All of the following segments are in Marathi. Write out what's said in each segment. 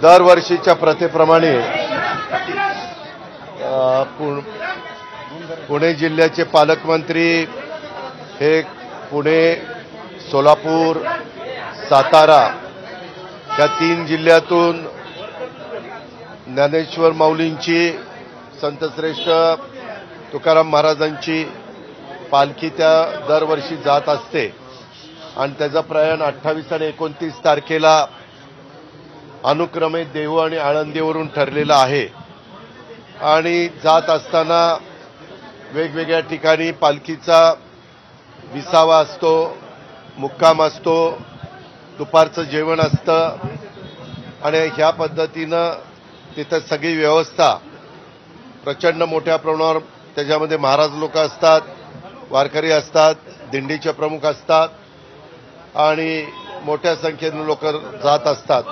दरवर्षीच्या प्रथेप्रमाणे पुणे जिल्ह्याचे पालकमंत्री हे पुणे, सोलापूर, सातारा या 3 जिल्ह्यातून ज्ञानेश्वर माऊलींची, संतश्रेष्ठ तुकाराम महाराजांची पालखी त्या दरवर्षी जात असते आणि त्याचं प्रयाण 28 आणि 29 तारखेला अनुक्रमे देहू आणि आळंदीवरून ठरलेलं आहे। आणि जात असताना वेगवेगळ्या ठिकाणी पालखीचा विसावा असतो, मुक्काम असतो, दुपारचं जेवण असतं आणि ह्या पद्धतीनं तिथं सगळी व्यवस्था प्रचंड मोठ्या प्रमाणावर त्याच्यामध्ये महाराज लोक असतात, वारकरी असतात, दिंडीचे प्रमुख असतात आणि मोठ्या संख्येने लोक जात असतात।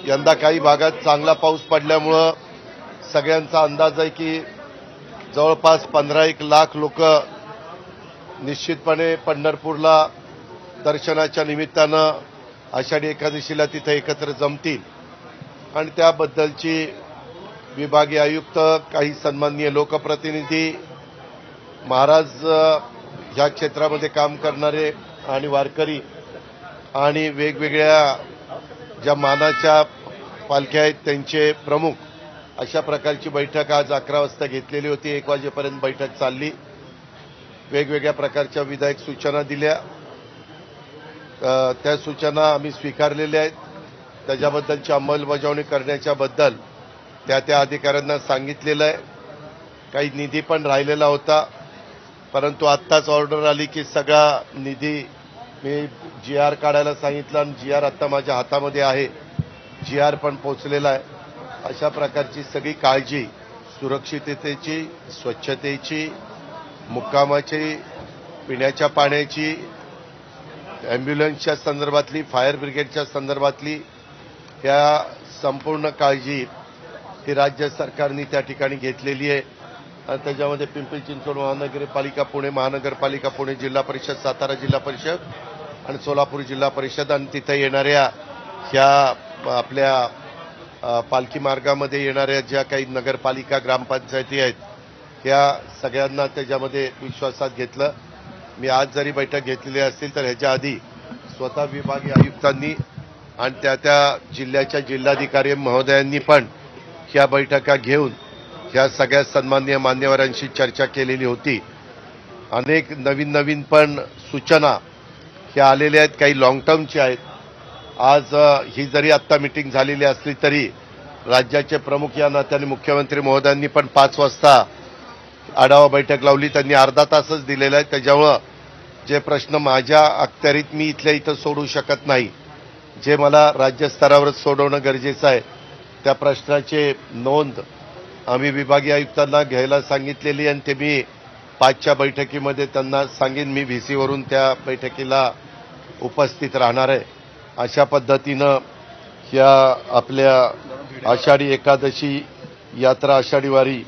यंदा काही भागात चांगला पाऊस पडल्यामुळं सगळ्यांचा अंदाज आहे की जवळपास 15-1 लाख लोक निश्चितपणे पंढरपूरला दर्शनाच्या निमित्तानं आषाढी एकादशीला तिथे एकत्र जमतील आणि त्याबद्दलची विभागीय आयुक्त, काही सन्माननीय लोकप्रतिनिधी, महाराज ह्या क्षेत्रामध्ये काम करणारे आणि वारकरी आणि वेगवेगळ्या ज्या मानाच्या पालख्या आहेत त्यांचे प्रमुख, अशा प्रकारची बैठक आज 11 वाजता घेतलेली होती। 1 वाजेपर्यंत बैठक चालली। वेगवेगळ्या प्रकारच्या विधायक सूचना दिल्या, त्या सूचना आम्ही स्वीकारलेल्या आहेत। त्याच्याबद्दलची अंमलबजावणी करण्याच्या बद्दल त्या अधिकाऱ्यांना सांगितलेलं आहे। काही निधी पण राहिलेला होता, परंतु आत्ताच ऑर्डर आली की सगळा निधी मी GR काढायला सांगितलं आणि GR आता माझ्या हातामध्ये आहे। GR पण पोहोचलेला आहे। अशा प्रकारची सगळी काळजी सुरक्षिततेची, स्वच्छतेची, मुक्कामाची, पिण्याच्या पाण्याची, ॲम्ब्युलन्सच्या संदर्भातली, फायर ब्रिगेडच्या संदर्भातली या संपूर्ण काळजी ही राज्य सरकारने त्या ठिकाणी घेतलेली आहे। आणि त्याच्यामध्ये पिंपरी चिंचवड महानगरपालिका, पुणे महानगरपालिका, पुणे जिल्हा परिषद, सातारा जिल्हा परिषद आणि सोलापूर जिल्हा परिषद आणि तिथे येणाऱ्या ह्या आपल्या पालखी मार्गामध्ये येणाऱ्या ज्या काही नगरपालिका, ग्रामपंचायती आहेत, ह्या सगळ्यांना त्याच्यामध्ये विश्वासात घेतलं। मी आज जरी बैठक घेतलेली असतील तर ह्याच्या आधी स्वतः विभागीय आयुक्तांनी आणि त्या जिल्ह्याच्या जिल्हाधिकारी महोदयांनी पण ह्या बैठका घेऊन ह्या सगळ्या सन्माननीय मान्यवरांशी चर्चा केलेली होती। अनेक नवीन पण सूचना ह्या आलेल्या आहेत, काही लॉंग टर्मच्या आहेत। आज ही जरी आत्ता मीटिंग झालेली असली तरी राज्याचे प्रमुख या नात्याने मुख्यमंत्री महोदयांनी पण 5 वाजता आढावा बैठक लावली। त्यांनी अर्धा तासच दिलेला आहे। त्याच्यामुळं जे प्रश्न माझ्या अखत्यारीत मी इथल्या इथं सोडू शकत नाही, जे मला राज्यस्तरावरच सोडवणं गरजेचं आहे, त्या प्रश्नाचे नोंद आम्ही विभागीय आयुक्तांना घ्यायला सांगितलेली आणि ते मी 5च्या बैठकीमध्ये त्यांना सांगेन। मी VC वरून त्या बैठकीला उपस्थित राहणार आहे। अशा पद्धतीनं ह्या आपल्या आषाढी एकादशी यात्रा, आषाढी वारी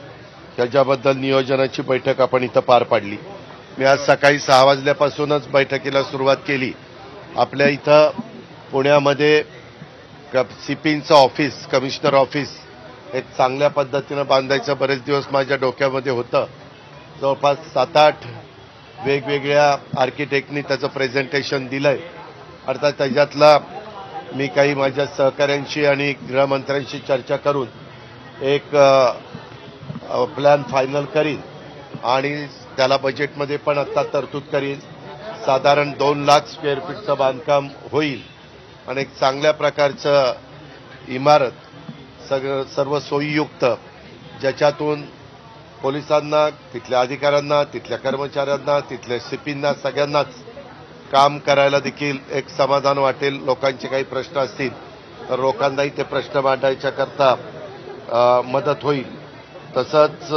ह्याच्याबद्दल नियोजनाची बैठक आपण इथं पार पाडली। मी आज सकाळी 6 वाजल्यापासूनच बैठकीला सुरुवात केली। आपल्या इथं पुण्यामध्ये CPचं ऑफिस, कमिशनर ऑफिस एक चांगल्या पद्धतीनं बांधायचं बरेच दिवस माझ्या डोक्यामध्ये होतं। जवळपास 7-8 वेगवेगळ्या आर्किटेक्टनी त्याचं प्रेझेंटेशन दिलंय। अर्थात त्याच्यातला मी काही माझ्या सहकाऱ्यांशी आणि गृहमंत्र्यांशी चर्चा करून एक प्लॅन फायनल करीन आणि त्याला बजेटमध्ये पण आता तरतूद करीन। साधारण 2 लाख स्क्वेअर फीटचं बांधकाम होईल आणि एक चांगल्या प्रकारचं इमारत सर्व सोयीयुक्त, ज्याच्यातून पोलिसांना, तिथल्या अधिकाऱ्यांना, तिथल्या कर्मचाऱ्यांना, तिथल्या CPंना सगळ्यांनाच काम करायला देखील एक समाधान वाटेल। लोकांचे काही प्रश्न असतील तर लोकांनाही ते प्रश्न मांडायच्या करता मदत होईल। तसंच